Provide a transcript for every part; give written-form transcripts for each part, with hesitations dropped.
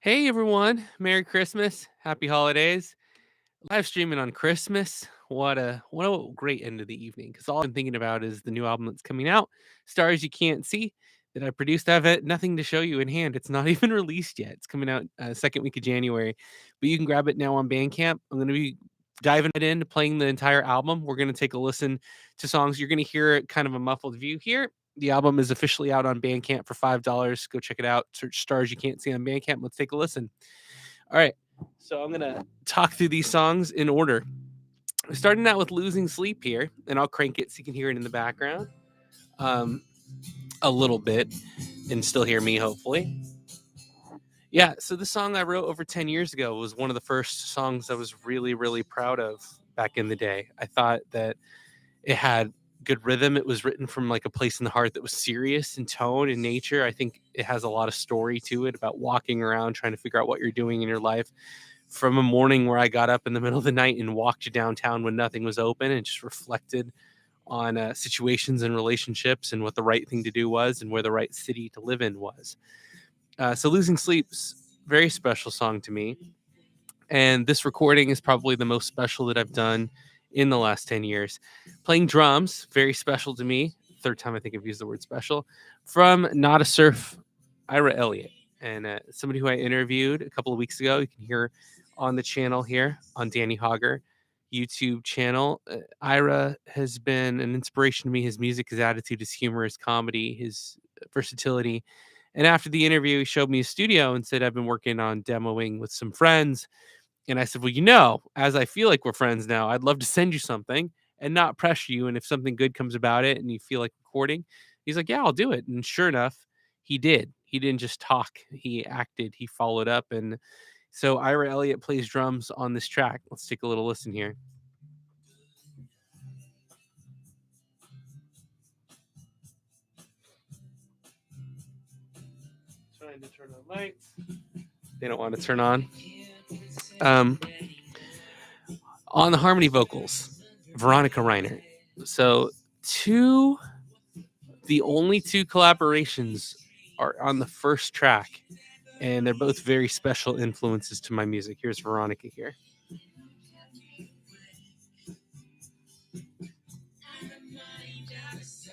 Hey everyone, Merry Christmas, Happy Holidays. Live streaming on Christmas. What a great end of the evening. Because all I'm thinking about is the new album that's coming out, Stars You Can't See, that I produced. I have nothing to show you in hand. It's not even released yet. It's coming out second week of January, but you can grab it now on Bandcamp. I'm going to be diving it into playing the entire album. We're going to take a listen to songs. You're going to hear kind of a muffled view here. The album is officially out on Bandcamp for $5. Go check it out. Search Stars You Can't See on Bandcamp. Let's take a listen. All right. So I'm going to talk through these songs in order. Starting out with Losing Sleep here, and I'll crank it so you can hear it in the background um, a little bit and still hear me, hopefully. Yeah, so the song I wrote over 10 years ago was one of the first songs I was really, really proud of back in the day. I thought that it had good rhythm. It was written from like a place in the heart that was serious in tone and nature. I think it has a lot of story to it about walking around trying to figure out what you're doing in your life. From a morning where I got up in the middle of the night and walked downtown when nothing was open and just reflected on situations and relationships and what the right thing to do was and where the right city to live in was. So Losing Sleep's very special song to me. And this recording is probably the most special that I've done in the last 10 years. Playing drums, very special to me. Third time I think I've used the word special. From Not a Surf, Ira Elliott. And somebody who I interviewed a couple of weeks ago, you can hear on the channel here on Danny Hauger YouTube channel. Ira has been an inspiration to me. His music, his attitude, his humor, his comedy, his versatility. And after the interview, he showed me his studio and said, I've been working on demoing with some friends. And I said, well, as I feel like we're friends now, I'd love to send you something and not pressure you. And if something good comes about it and you feel like recording, he's like, yeah, I'll do it. And sure enough, he did. He didn't just talk, he acted, he followed up. And so Ira Elliott plays drums on this track. Let's take a little listen here. Trying to turn on lights. They don't want to turn on. Um, on the harmony vocals, Veronica Reiner. So the only two collaborations are on the first track, and they're both very special influences to my music. Here's Veronica here.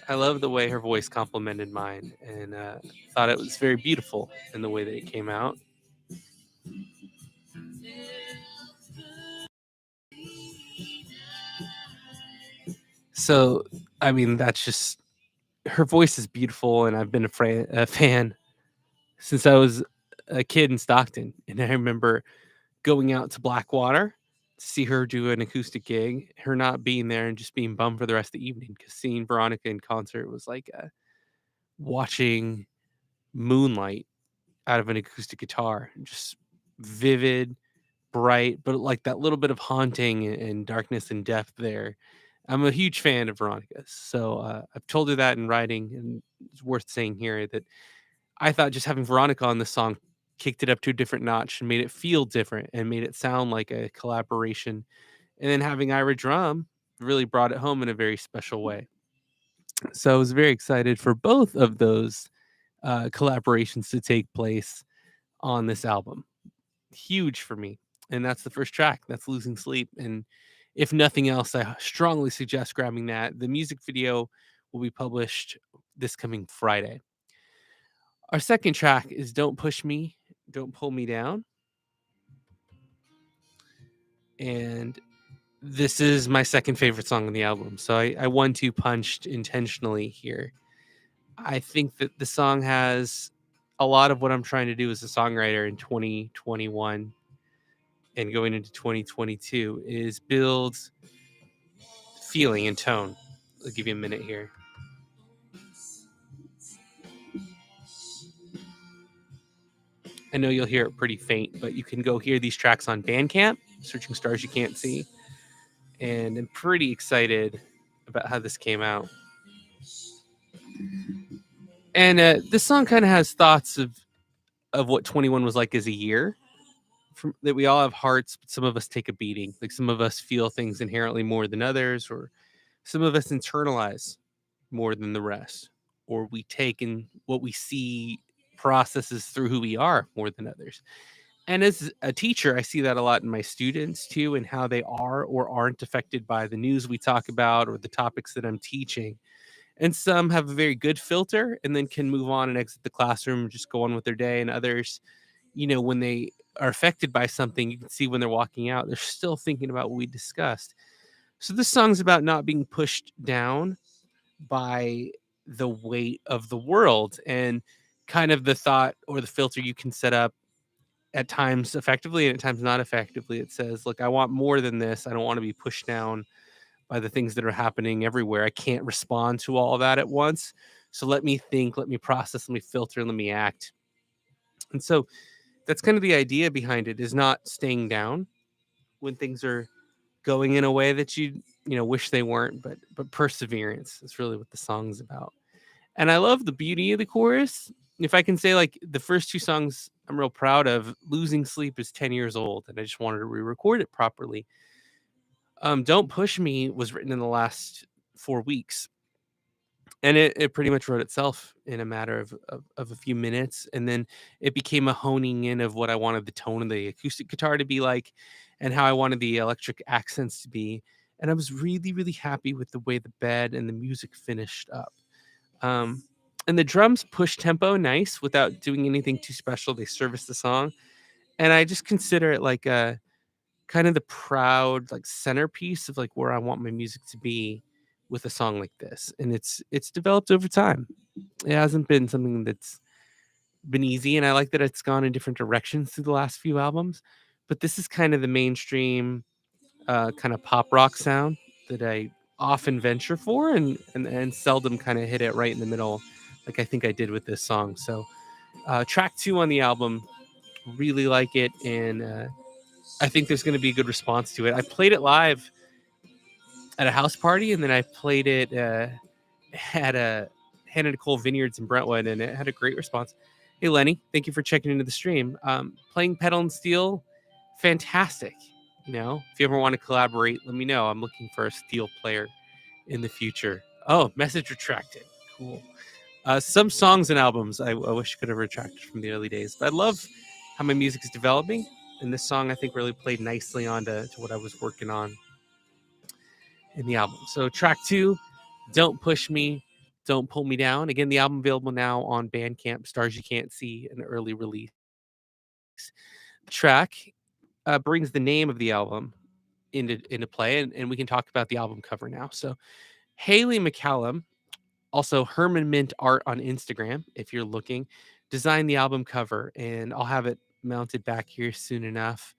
I love the way her voice complemented mine, and thought it was very beautiful in the way that it came out. So, I mean, that's just her voice is beautiful, and I've been a fan since I was a kid in Stockton. And I remember going out to Blackwater to see her do an acoustic gig, her not being there and just being bummed for the rest of the evening because seeing Veronica in concert was like watching moonlight out of an acoustic guitar, just vivid, bright, but like that little bit of haunting and darkness and depth there. I'm a huge fan of Veronica's. So I've told her that in writing, and it's worth saying here that I thought just having Veronica on the song kicked it up to a different notch and made it feel different and made it sound like a collaboration. And then having Ira drum really brought it home in a very special way. So I was very excited for both of those collaborations to take place on this album. Huge for me. And that's the first track. That's Losing Sleep. And if nothing else, I strongly suggest grabbing that. The music video will be published this coming Friday. Our second track is Don't Push Me, Don't Pull Me Down. And this is my second favorite song on the album. So I 1-2 punched intentionally here. I think that the song has a lot of what I'm trying to do as a songwriter in 2021 and going into 2022 is build feeling and tone. I'll give you a minute here. I know you'll hear it pretty faint, but you can go hear these tracks on Bandcamp, searching Stars You Can't See. And I'm pretty excited about how this came out. And this song kind of has thoughts of what 21 was like as a year. That we all have hearts, but some of us take a beating. Like some of us feel things inherently more than others, or some of us internalize more than the rest, or we take in what we see processes through who we are more than others. And as a teacher, I see that a lot in my students too, and how they are or aren't affected by the news we talk about or the topics that I'm teaching. And some have a very good filter and then can move on and exit the classroom and just go on with their day. And others, when they are affected by something, you can see when they're walking out, they're still thinking about what we discussed. So this song's about not being pushed down by the weight of the world, and kind of the thought or the filter you can set up at times effectively and at times not effectively. It says, look, I want more than this. I don't want to be pushed down by the things that are happening everywhere. I can't respond to all of that at once. So let me think, let me process, let me filter, let me act. And so that's kind of the idea behind it, is not staying down when things are going in a way that you wish they weren't, but perseverance is really what the song's about. And I love the beauty of the chorus. If I can say, like, the first two songs I'm real proud of, Losing Sleep is 10 years old, and I just wanted to re-record it properly. Don't Push Me was written in the last 4 weeks, and it pretty much wrote itself in a matter of a few minutes, and then it became a honing in of what I wanted the tone of the acoustic guitar to be like, and how I wanted the electric accents to be, and I was really, really happy with the way the bed and the music finished up. Um, and the drums push tempo nice without doing anything too special. They service the song, and I just consider it like a kind of the proud, like, centerpiece of, like, where I want my music to be with a song like this. And it's developed over time. It hasn't been something that's been easy, and I like that it's gone in different directions through the last few albums. But this is kind of the mainstream, kind of pop rock sound that I often venture for, and seldom kind of hit it right in the middle, like I think I did with this song. So track 2 on the album, really like it, and I think there's going to be a good response to it. I played it live at a house party, and then I played it at a Hannah Nicole Vineyards in Brentwood, and it had a great response. Hey Lenny, thank you for checking into the stream. Playing pedal and steel, fantastic. If you ever want to collaborate, let me know. I'm looking for a steel player in the future. Oh, message retracted. Cool. Some songs and albums I wish I could have retracted from the early days, but I love how my music is developing, and this song I think really played nicely onto to what I was working on in the album. So track 2, Don't Push Me, Don't Pull Me Down. Again, the album available now on Bandcamp, Stars You Can't See, an early release. The track brings the name of the album into play, and we can talk about the album cover now. So Haley McCallum, also Herman Mint Art on Instagram, if you're looking, designed the album cover, and I'll have it mounted back here soon enough.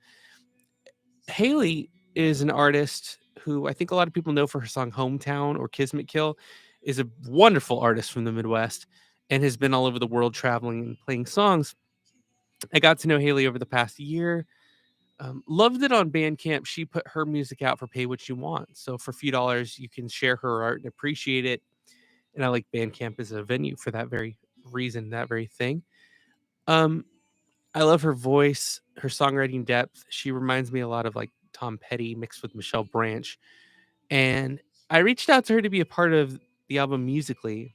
Haley is an artist who I think a lot of people know for her song Hometown or Kismet Kill, is a wonderful artist from the Midwest, and has been all over the world traveling and playing songs. I got to know Haley over the past year. Loved it on Bandcamp. She put her music out for pay what you want. So for a few dollars, you can share her art and appreciate it. And I like Bandcamp as a venue for that very reason, that very thing. Um, I love her voice, her songwriting depth. She reminds me a lot of like Tom Petty mixed with Michelle Branch. And I reached out to her to be a part of the album musically.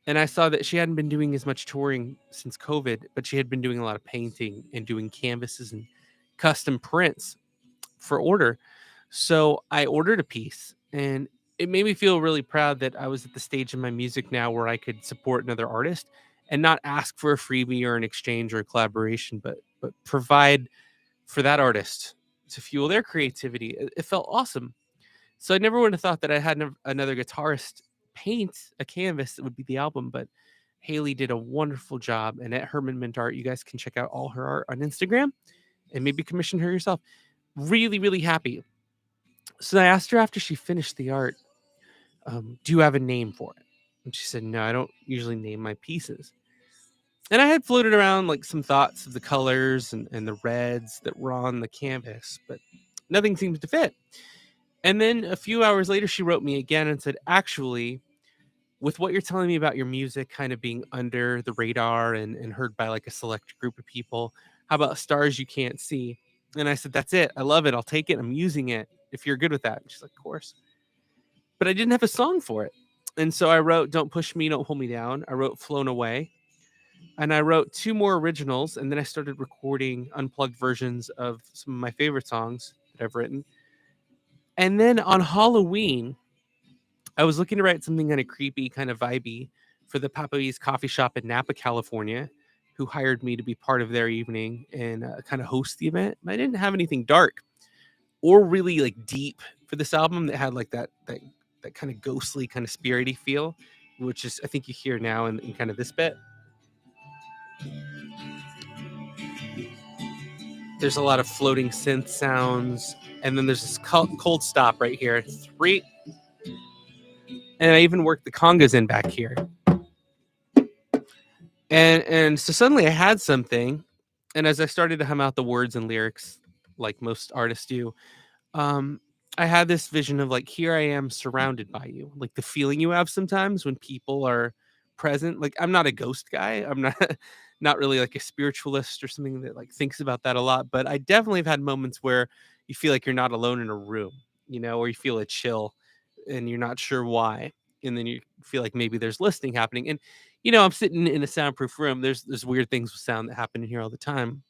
And I saw that she hadn't been doing as much touring since COVID, but she had been doing a lot of painting and doing canvases and custom prints for order. So I ordered a piece, and it made me feel really proud that I was at the stage in my music now where I could support another artist and not ask for a freebie or an exchange or a collaboration, but provide for that artist to fuel their creativity. It felt awesome. So I never would have thought that I had another guitarist paint a canvas that would be the album, but Haley did a wonderful job. And at Herman Mint Art, you guys can check out all her art on Instagram and maybe commission her yourself. Really, really happy. So I asked her after she finished the art, do you have a name for it? And she said, no, I don't usually name my pieces. And I had floated around like some thoughts of the colors and the reds that were on the canvas, but nothing seemed to fit. And then a few hours later, she wrote me again and said, actually, with what you're telling me about your music kind of being under the radar and heard by like a select group of people, how about Stars You Can't See? And I said, that's it. I love it. I'll take it. I'm using it if you're good with that. And she's like, of course. But I didn't have a song for it. And so I wrote Don't Push Me, Don't Pull Me Down. I wrote Flown Away. And I wrote 2 more originals, and then I started recording unplugged versions of some of my favorite songs that I've written. And then on Halloween, I was looking to write something kinda creepy, kinda vibey for the Papa's coffee shop in Napa, California, who hired me to be part of their evening and, kinda host the event. I didn't have anything dark or really, like, deep for this album that had, like, that kinda ghostly, kinda spirity feel, which is I think you hear now in kinda this bit. There's a lot of floating synth sounds, and then there's this cold stop right here. 3, and I even worked the congas in back here. And so suddenly I had something, and as I started to hum out the words and lyrics, like most artists do, um, I had this vision of like, here I am surrounded by you, like the feeling you have sometimes when people are present. Like I'm not a ghost guy. I'm not not really like a spiritualist or something that like thinks about that a lot, but I definitely have had moments where you feel like you're not alone in a room, or you feel a chill and you're not sure why. And then you feel like maybe there's listening happening. And I'm sitting in a soundproof room. There's weird things with sound that happen in here all the time.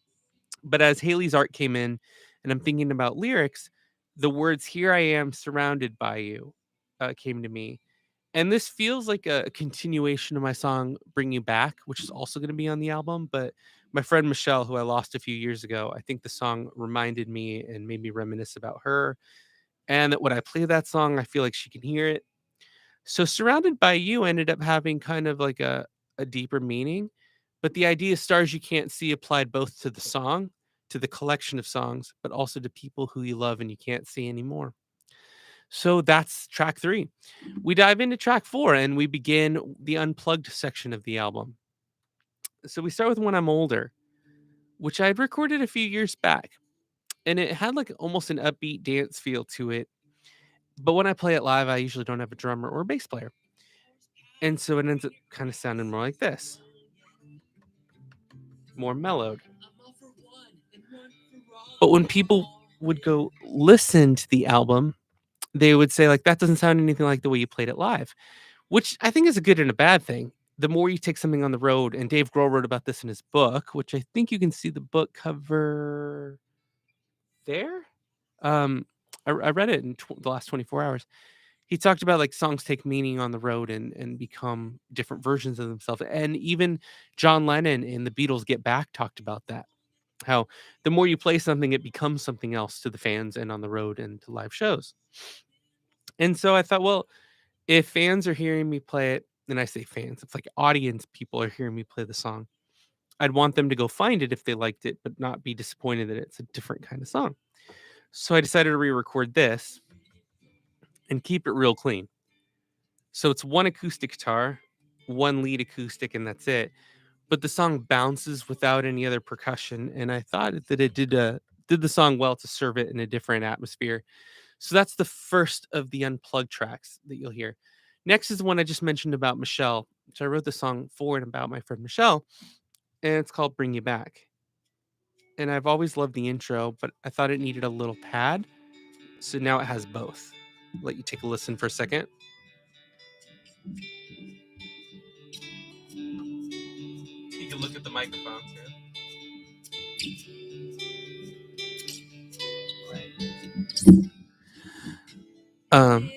But as Haley's art came in and I'm thinking about lyrics, the words "Here I am surrounded by you" came to me. And this feels like a continuation of my song "Bring You Back," which is also going to be on the album. But my friend Michelle, who I lost a few years ago, I think the song reminded me and made me reminisce about her. And that when I play that song, I feel like she can hear it. So "Surrounded by You" ended up having kind of like a deeper meaning, but the idea "Stars You Can't See" applied both to the song, to the collection of songs, but also to people who you love and you can't see anymore. So that's track 3. We dive into track 4 and we begin the unplugged section of the album. So we start with "When I'm Older," which I had recorded a few years back, and it had like almost an upbeat dance feel to it. But when I play it live, I usually don't have a drummer or a bass player. And so it ends up kind of sounding more like this, more mellowed. But when people would go listen to the album, they would say, like, that doesn't sound anything like the way you played it live, which I think is a good and a bad thing. The more you take something on the road, and Dave Grohl wrote about this in his book, which I think you can see the book cover there. Um, I read it in the last 24 hours. He talked about like songs take meaning on the road and become different versions of themselves. And even John Lennon in the Beatles Get Back talked about that. How the more you play something, it becomes something else to the fans and on the road and to live shows. And so I thought, well, if fans are hearing me play it, and I say fans, it's like audience people are hearing me play the song, I'd want them to go find it if they liked it, but not be disappointed that it's a different kind of song. So I decided to re-record this and keep it real clean. So it's one acoustic guitar, one lead acoustic, and that's it. But the song bounces without any other percussion, and I thought that it did the song well to serve it in a different atmosphere. So that's the first of the unplugged tracks that you'll hear. Next is the one I just mentioned about Michelle. So I wrote the song for and about my friend Michelle, and it's called "Bring You Back." And I've always loved the intro, but I thought it needed a little pad, so now it has both. Let you take a listen for a second. You can look at the microphone too. Um,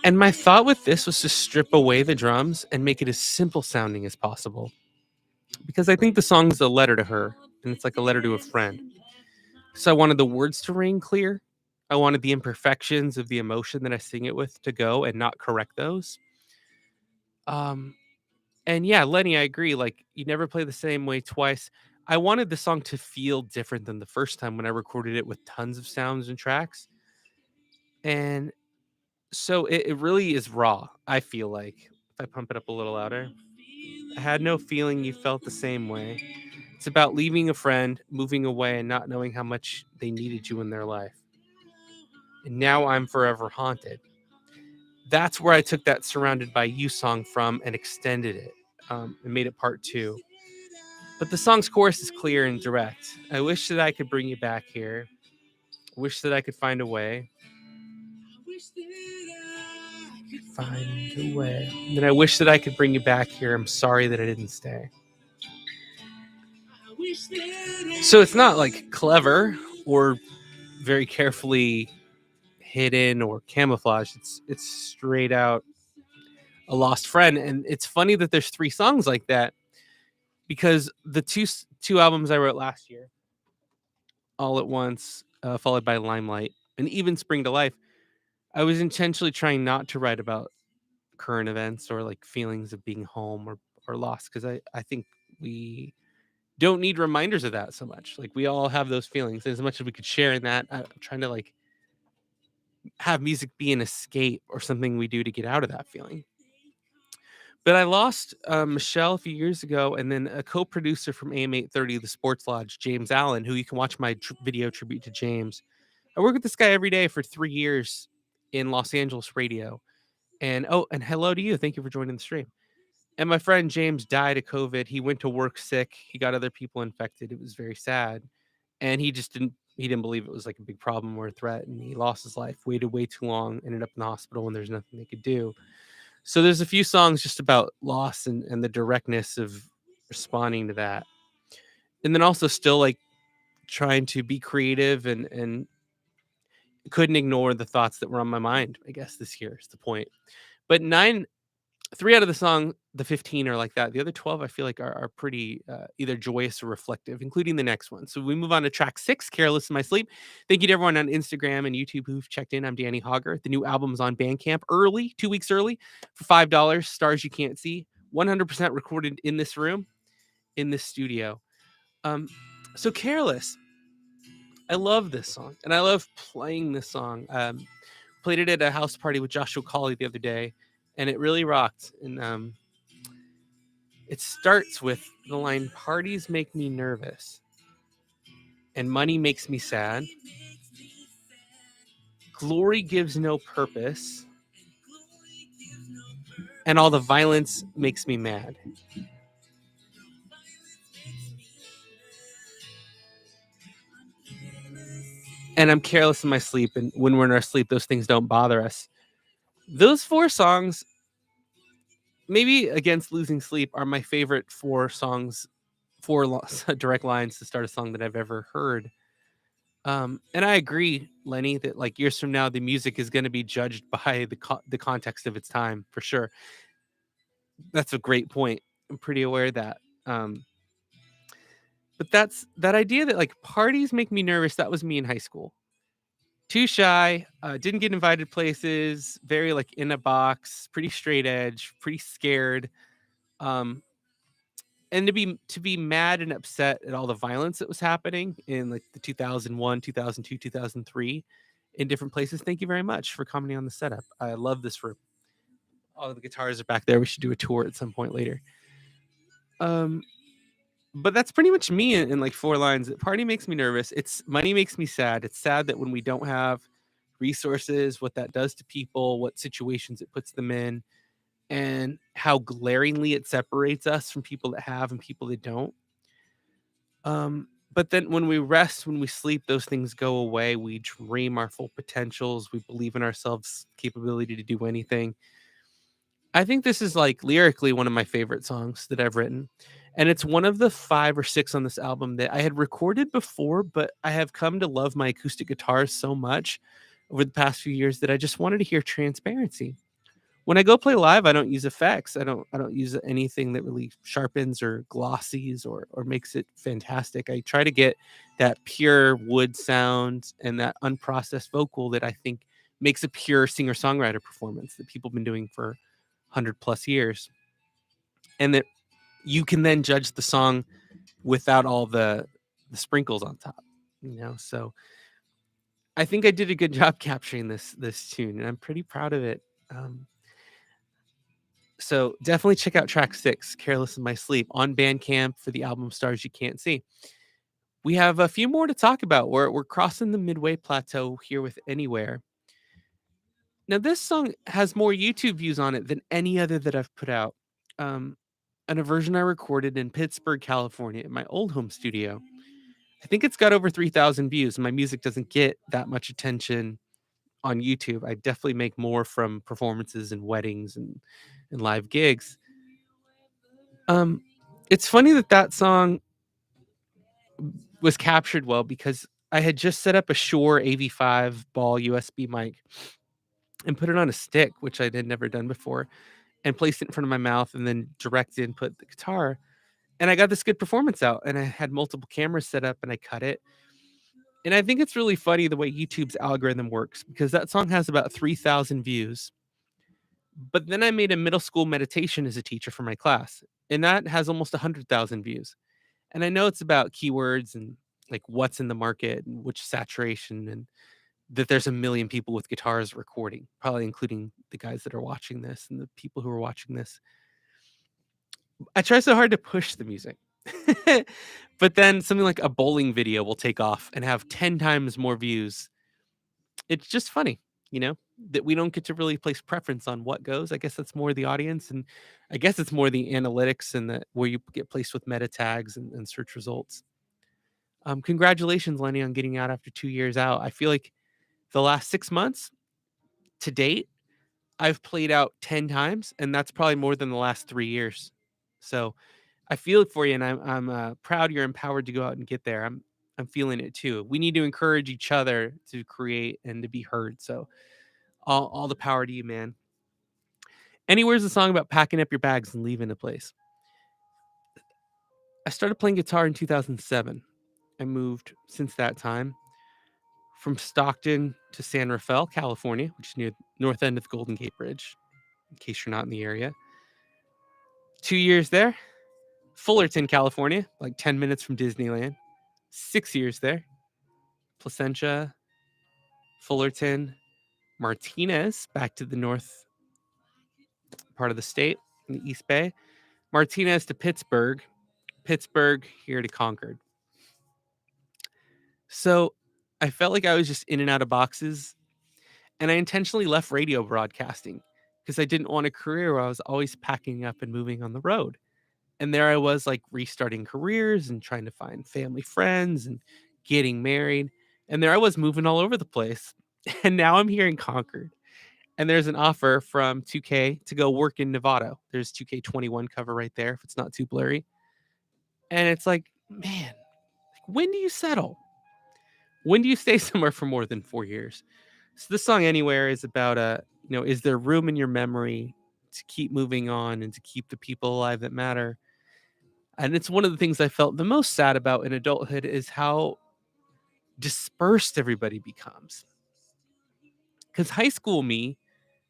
and my thought with this was to strip away the drums and make it as simple sounding as possible. Because I think the song's a letter to her, and it's like a letter to a friend. So I wanted the words to ring clear. I wanted the imperfections of the emotion that I sing it with to go and not correct those. Um, and yeah, Lenny, I agree. Like, you never play the same way twice. I wanted the song to feel different than the first time when I recorded it with tons of sounds and tracks. And so it really is raw, I feel like. If I pump it up a little louder, I had no feeling you felt the same way. It's about leaving a friend, moving away, and not knowing how much they needed you in their life. And now I'm forever haunted. That's where I took that "Surrounded by You" song from and extended it, and made it part 2. But the song's chorus is clear and direct. I wish that I could bring you back here. Wish that I could find a way. Find a way. And then I wish that I could bring you back here. I'm sorry that I didn't stay. So it's not like clever or very carefully hidden or camouflaged. It's straight out a lost friend. And it's funny that there's 3 songs like that, because the two albums I wrote last year, All at Once, followed by Limelight, and even Spring to Life, I was intentionally trying not to write about current events or like feelings of being home or lost, because I think we don't need reminders of that so much. Like, we all have those feelings. As much as we could share in that, I'm trying to like have music be an escape or something we do to get out of that feeling. But I lost Michelle a few years ago, and then a co-producer from AM 830, the Sports Lodge, James Allen, who you can watch my video tribute to James. I work with this guy every day for 3 years in Los Angeles radio. And and hello to you. Thank you for joining the stream. And my friend James died of COVID. He went to work sick. He got other people infected. It was very sad. And he didn't believe it was like a big problem or a threat. And he lost his life, waited way too long, ended up in the hospital, and there's nothing they could do. So there's a few songs just about loss and the directness of responding to that. And then also still like trying to be creative and couldn't ignore the thoughts that were on my mind, I guess this year is the point. But 3 out of the 15 are like that. The other 12 I feel like are pretty either joyous or reflective, including the next one. So we move on to track 6, Careless in My Sleep. Thank you to everyone on Instagram and YouTube who've checked in. I'm Danny Hauger. The new album's on Bandcamp early, 2 weeks early, for $5. Stars You Can't See. 100% recorded in this room, in this studio. So Careless. I love this song, and I love playing this song. Played it at a house party with Joshua Colley the other day, and it really rocked. And it starts with the line, "Parties make me nervous, and money makes me sad. Glory gives no purpose, and all the violence makes me mad." And I'm careless in my sleep, and when we're in our sleep, those things don't bother us. Those 4 songs, maybe against Losing Sleep, are my favorite 4 songs, 4 direct lines to start a song that I've ever heard. And I agree, Lenny, that like years from now, the music is going to be judged by the context of its time, for sure. That's a great point. I'm pretty aware of that. But that's that idea that like parties make me nervous. That was me in high school. Too shy, didn't get invited places, very like in a box, pretty straight edge, pretty scared. Um, and to be mad and upset at all the violence that was happening in like the 2001, 2002, 2003 in different places. Thank you very much for commenting on the setup. I love this room. All the guitars are back there. We should do a tour at some point later. But that's pretty much me in like 4 lines. Party makes me nervous. It's money makes me sad. It's sad that when we don't have resources, what that does to people, what situations it puts them in, and how glaringly it separates us from people that have and people that don't. But then when we rest, when we sleep, those things go away. We dream our full potentials. We believe in ourselves' capability to do anything. I think this is like lyrically one of my favorite songs that I've written. And it's one of the 5 or 6 on this album that I had recorded before, but I have come to love my acoustic guitars so much over the past few years that I just wanted to hear transparency. When I go play live, I don't use effects. I don't use anything that really sharpens or glossies or makes it fantastic. I try to get that pure wood sound and that unprocessed vocal that I think makes a pure singer-songwriter performance that people have been doing for 100 plus years. And that you can then judge the song without all the sprinkles on top, So I think I did a good job capturing this tune, and I'm pretty proud of it. So definitely check out track 6, Careless in My Sleep, on Bandcamp for the album Stars You Can't See. We have a few more to talk about. We're crossing the midway plateau here with Anywhere. Now, this song has more YouTube views on it than any other that I've put out. And a version I recorded in Pittsburgh, California, in my old home studio. I think it's got over 3,000 views. My music doesn't get that much attention on YouTube. I definitely make more from performances and weddings and live gigs. It's funny that song was captured well because I had just set up a Shure AV5 ball USB mic and put it on a stick, which I had never done before, and placed it in front of my mouth and then direct input the guitar. And I got this good performance out, and I had multiple cameras set up and I cut it. And I think it's really funny the way YouTube's algorithm works because that song has about 3,000 views. But then I made a middle school meditation as a teacher for my class, and that has almost 100,000 views. And I know it's about keywords and like what's in the market and which saturation, and that there's a million people with guitars recording, probably including the guys that are watching this and the people who are watching this. I try so hard to push the music. But then something like a bowling video will take off and have 10 times more views. It's just funny, you know, that we don't get to really place preference on what goes. I guess that's more the audience, and I guess it's more the analytics and the where you get placed with meta tags and search results. Congratulations, Lenny, on getting out after 2 years out. I feel like the last 6 months to date, I've played out 10 times, and that's probably more than the last 3 years. So I feel it for you, and I'm proud you're empowered to go out and get there. I'm feeling it too. We need to encourage each other to create and to be heard. So all the power to you, man. Anywhere's a song about packing up your bags and leaving a place. I started playing guitar in 2007. I moved since that time from Stockton to San Rafael, California, which is near north end of the Golden Gate Bridge, in case you're not in the area. 2 years there. Fullerton, California, like 10 minutes from Disneyland. 6 years there. Placentia, Fullerton, Martinez, back to the north part of the state in the East Bay. Martinez to Pittsburgh. Pittsburgh here to Concord. So I felt like I was just in and out of boxes, and I intentionally left radio broadcasting because I didn't want a career where I was always packing up and moving on the road. And there I was, like, restarting careers and trying to find family friends and getting married. And there I was moving all over the place. And now I'm here in Concord. And there's an offer from 2K to go work in Nevada. There's 2K21 cover right there if it's not too blurry. And it's like, man, when do you settle? When do you stay somewhere for more than 4 years? So this song Anywhere is about is there room in your memory to keep moving on and to keep the people alive that matter? And it's one of the things I felt the most sad about in adulthood is how dispersed everybody becomes. Because high school me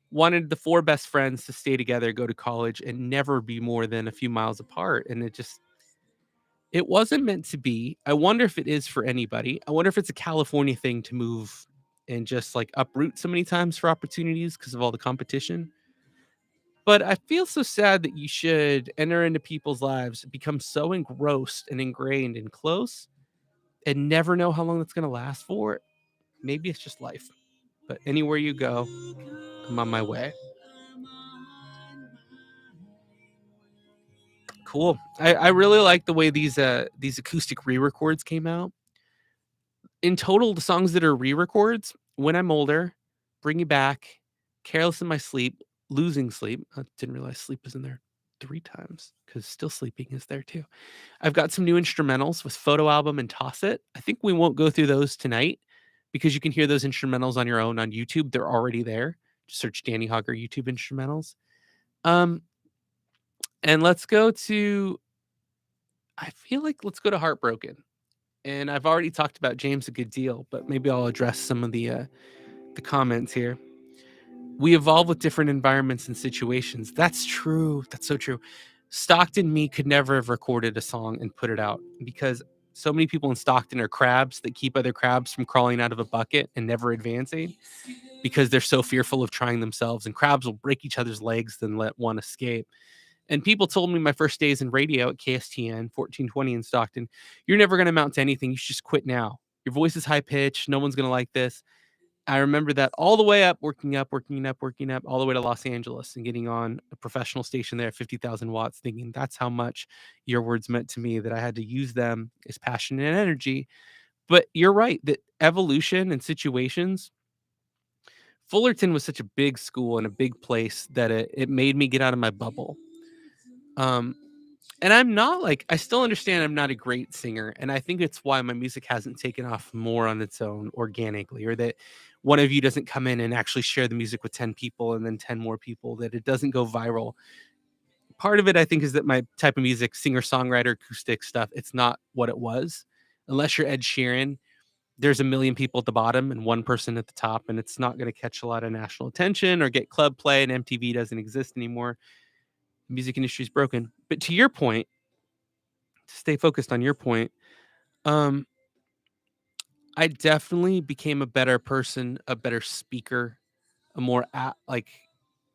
wanted the four best friends to stay together, go to college, and never be more than a few miles apart. And it wasn't meant to be. I wonder if it is for anybody. I wonder if it's a California thing to move and just like uproot so many times for opportunities because of all the competition. But I feel so sad that you should enter into people's lives, become so engrossed and ingrained and close, and never know how long that's going to last for. Maybe it's just life. But anywhere you go, I'm on my way. Cool. I really like the way these acoustic re-records came out. In total, the songs that are re-records, When I'm Older, Bring You Back, Careless in My Sleep, Losing Sleep. I didn't realize sleep was in there 3 times because Still Sleeping is there too. I've got some new instrumentals with Photo Album and Toss It. I think we won't go through those tonight because you can hear those instrumentals on your own on YouTube. They're already there. Just search Danny Hauger YouTube instrumentals. And let's go to let's go to Heartbroken. And I've already talked about James a good deal, but maybe I'll address some of the comments here. We evolve with different environments and situations. That's true. That's so true. Stockton me could never have recorded a song and put it out because so many people in Stockton are crabs that keep other crabs from crawling out of a bucket and never advancing because they're so fearful of trying themselves. And crabs will break each other's legs than let one escape. And people told me my first days in radio at KSTN 1420 in Stockton, you're never going to amount to anything. You should just quit now. Your voice is high pitched. No one's going to like this. I remember that all the way up, working up, all the way to Los Angeles and getting on a professional station there at 50,000 watts, thinking that's how much your words meant to me, that I had to use them as passion and energy. But you're right that evolution and situations, Fullerton was such a big school and a big place that it made me get out of my bubble. And I'm not like I still understand I'm not a great singer, and I think it's why my music hasn't taken off more on its own organically, or that one of you doesn't come in and actually share the music with 10 people and then 10 more people, that it doesn't go viral. Part of it, I think, is that my type of music, singer-songwriter, acoustic stuff, it's not what it was. Unless you're Ed Sheeran, there's a million people at the bottom and one person at the top, and it's not gonna catch a lot of national attention or get club play, and MTV doesn't exist anymore. The music industry is broken. But to your point, to stay focused on your point, um, I definitely became a better person, a better speaker, a more like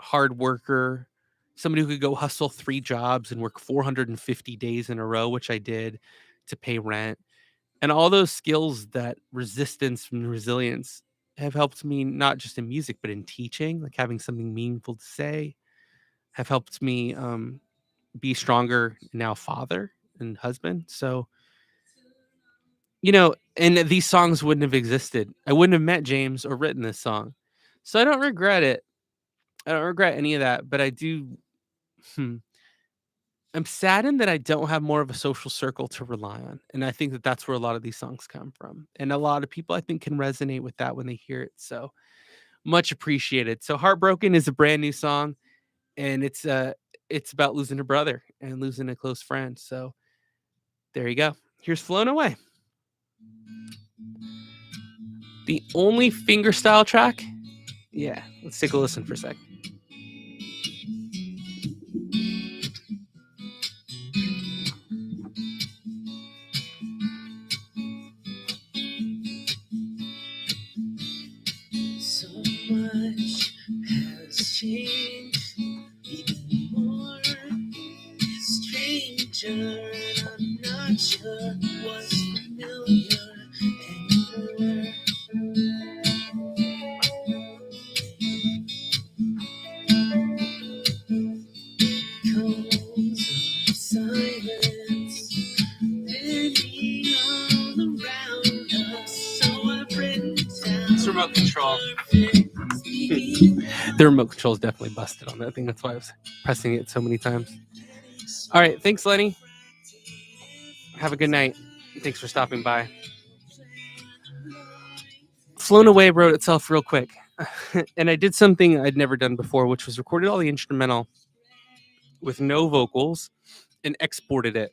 hard worker, somebody who could go hustle 3 jobs and work 450 days in a row, which I did to pay rent. And all those skills, that resistance and resilience, have helped me not just in music, but in teaching, like having something meaningful to say, have helped me be stronger now, father and husband. So, and these songs wouldn't have existed. I wouldn't have met James or written this song. So I don't regret it. I don't regret any of that, but I do. Hmm, I'm saddened that I don't have more of a social circle to rely on. And I think that that's where a lot of these songs come from. And a lot of people, I think, can resonate with that when they hear it. So much appreciated. So Heartbroken is a brand new song, and it's about losing a brother and losing a close friend. So there you go. Here's Flown Away. The only fingerstyle track. Yeah, let's take a listen for a sec. So much has changed, even more stranger, and I'm not sure what's familiar anymore. Cones of silence hanging all around us, so I've written down It's remote control. The remote control is definitely busted on that thing. That's why I was pressing it so many times. All right. Thanks, Lenny. Have a good night. Thanks for stopping by. Flown Away wrote itself real quick. And I did something I'd never done before, which was recorded all the instrumental with no vocals and exported it.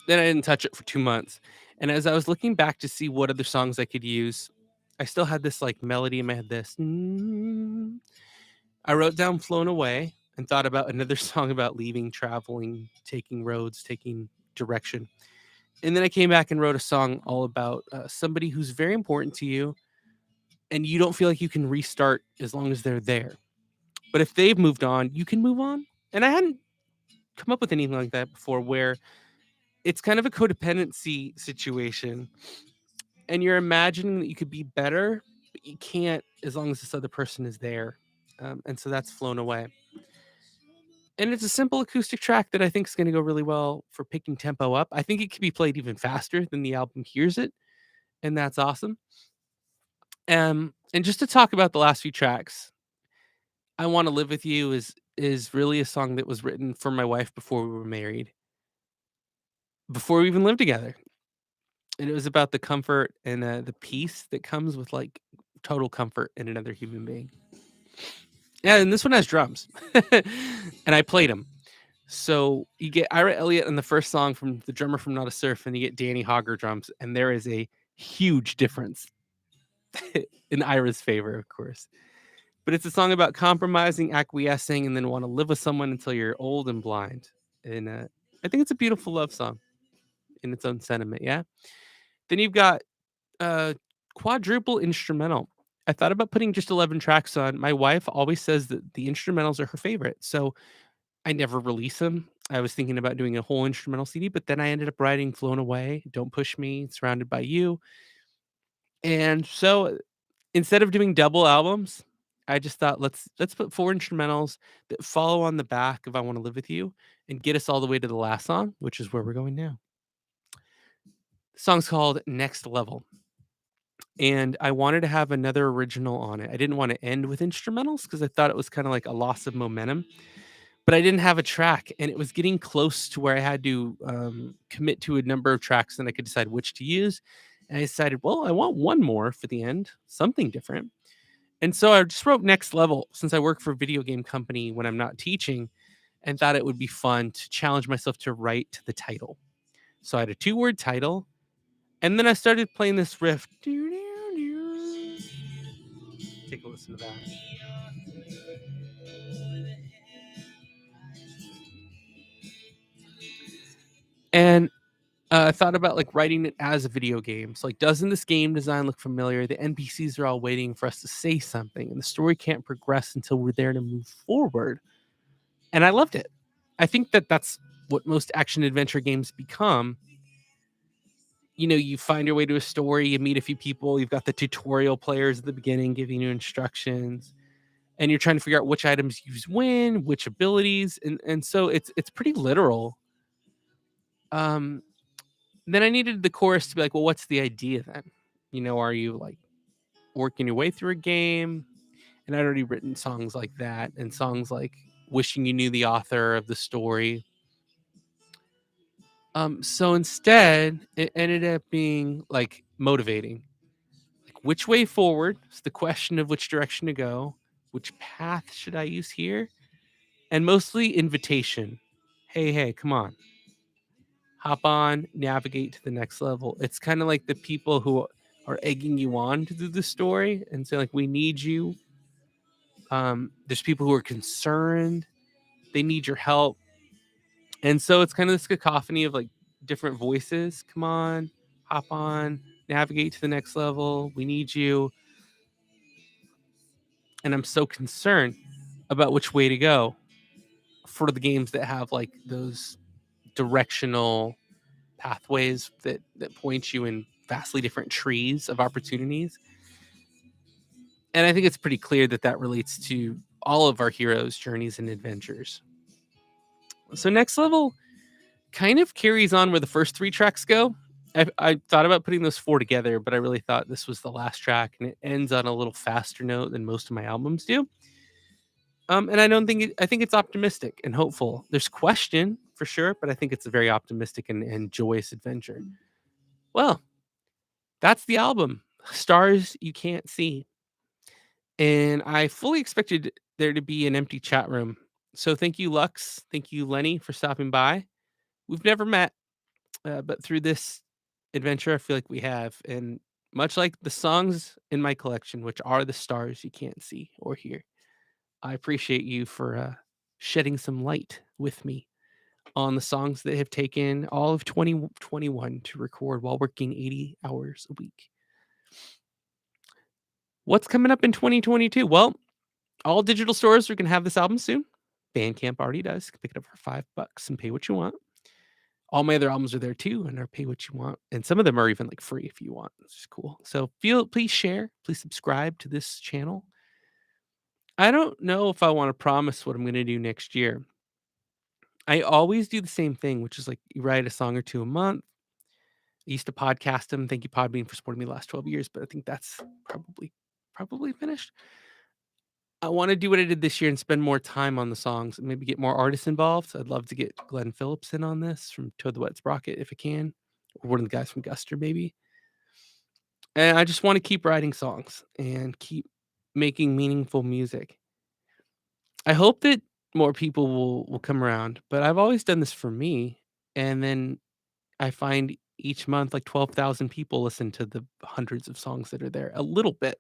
Then I didn't touch it for 2 months. And as I was looking back to see what other songs I could use, I still had this like melody in my head. I wrote down Flown Away and thought about another song about leaving, traveling, taking roads, taking direction. And then I came back and wrote a song all about somebody who's very important to you, and you don't feel like you can restart as long as they're there. But if they've moved on, you can move on. And I hadn't come up with anything like that before, where it's kind of a codependency situation, and you're imagining that you could be better, but you can't as long as this other person is there. And so that's Flown Away. And it's a simple acoustic track that I think is going to go really well for picking tempo up. I think it could be played even faster than the album hears it, and that's awesome. And just to talk about the last few tracks, I Want to Live with You is really a song that was written for my wife before we were married, before we even lived together. And it was about the comfort and the peace that comes with like total comfort in another human being. Yeah, and this one has drums, and I played them. So you get Ira Elliott in the first song from the drummer from Not a Surf, and you get Danny Hauger drums, and there is a huge difference in Ira's favor, of course. But it's a song about compromising, acquiescing, and then want to live with someone until you're old and blind. And I think it's a beautiful love song in its own sentiment. Yeah. Then you've got quadruple instrumental. I thought about putting just 11 tracks on. My wife always says that the instrumentals are her favorite, so I never release them. I was thinking about doing a whole instrumental CD, but then I ended up writing Flown Away, Don't Push Me, Surrounded by You. And so instead of doing double albums, I just thought let's put 4 instrumentals that follow on the back of I Want to Live with You and get us all the way to the last song, which is where we're going now. The song's called Next Level. And I wanted to have another original on it. I didn't want to end with instrumentals because I thought it was kind of like a loss of momentum. but I didn't have a track, and it was getting close to where I had to commit to a number of tracks, and I could decide which to use. And I decided, well, I want one more for the end, something different. And so I just wrote Next Level since I work for a video game company when I'm not teaching, and thought it would be fun to challenge myself to write to the title. So I had a 2-word title, and then I started playing this riff. Take a listen to that. And I thought about like writing it as a video game. So like, doesn't this game design look familiar? The NPCs are all waiting for us to say something, and the story can't progress until we're there to move forward. And I loved it. I think that that's what most action adventure games become. You know, you find your way to a story, you meet a few people, you've got the tutorial players at the beginning giving you instructions, and you're trying to figure out which items use when, which abilities, and so it's pretty literal. Um, then I needed the chorus to be like, well, what's the idea then? You know, are you like working your way through a game? And I'd already written songs like that and songs like Wishing You Knew the Author of the Story. So instead, it ended up being like motivating. Like, which way forward? It's the question of which direction to go. Which path should I use here? And mostly invitation. Hey, hey, come on. Hop on, navigate to the next level. It's kind of like the people who are egging you on to do the story and say, like, we need you. There's people who are concerned. They need your help. And so it's kind of this cacophony of like different voices. Come on, hop on, navigate to the next level. We need you. And I'm so concerned about which way to go for the games that have like those directional pathways that point you in vastly different trees of opportunities. And I think it's pretty clear that that relates to all of our heroes' journeys and adventures. So Next Level kind of carries on where the first 3 tracks go. I thought about putting those 4 together, but I really thought this was the last track, and it ends on a little faster note than most of my albums do. And I don't think I think it's optimistic and hopeful. There's question for sure, but I think it's a very optimistic and joyous adventure. Well, that's the album, Stars You Can't See. And I fully expected there to be an empty chat room. So thank you, Lux. Thank you, Lenny, for stopping by. We've never met, but through this adventure, I feel like we have. And much like the songs in my collection, which are the stars you can't see or hear, I appreciate you for shedding some light with me on the songs that have taken all of 2021 to record while working 80 hours a week. What's coming up in 2022? Well, all digital stores are going to have this album soon. Bandcamp already does. You can pick it up for $5 and pay what you want. All my other albums are there too, and are pay what you want. And some of them are even like free if you want. It's just cool. So please share, please subscribe to this channel. I don't know if I want to promise what I'm going to do next year. I always do the same thing, which is like you write a song or 2 a month. I used to podcast them. Thank you, Podbean, for supporting me the last 12 years, but I think that's probably finished. I want to do what I did this year and spend more time on the songs and maybe get more artists involved. I'd love to get Glenn Phillips in on this from Toad the Wet Sprocket if I can, or one of the guys from Guster maybe. And I just want to keep writing songs and keep making meaningful music. I hope that more people will come around, but I've always done this for me, and then I find each month like 12,000 people listen to the hundreds of songs that are there a little bit.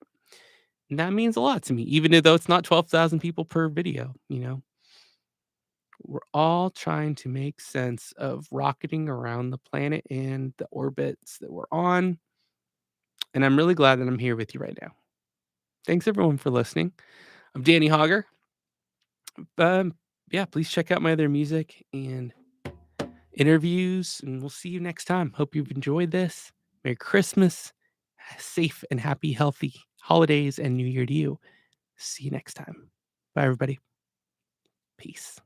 And that means a lot to me, even though it's not 12,000 people per video, you know. We're all trying to make sense of rocketing around the planet and the orbits that we're on. And I'm really glad that I'm here with you right now. Thanks everyone for listening. I'm Danny Hauger. Yeah, please check out my other music and interviews, and we'll see you next time. Hope you've enjoyed this. Merry Christmas, safe and happy, healthy holidays, and New Year to you. See you next time. Bye, everybody. Peace.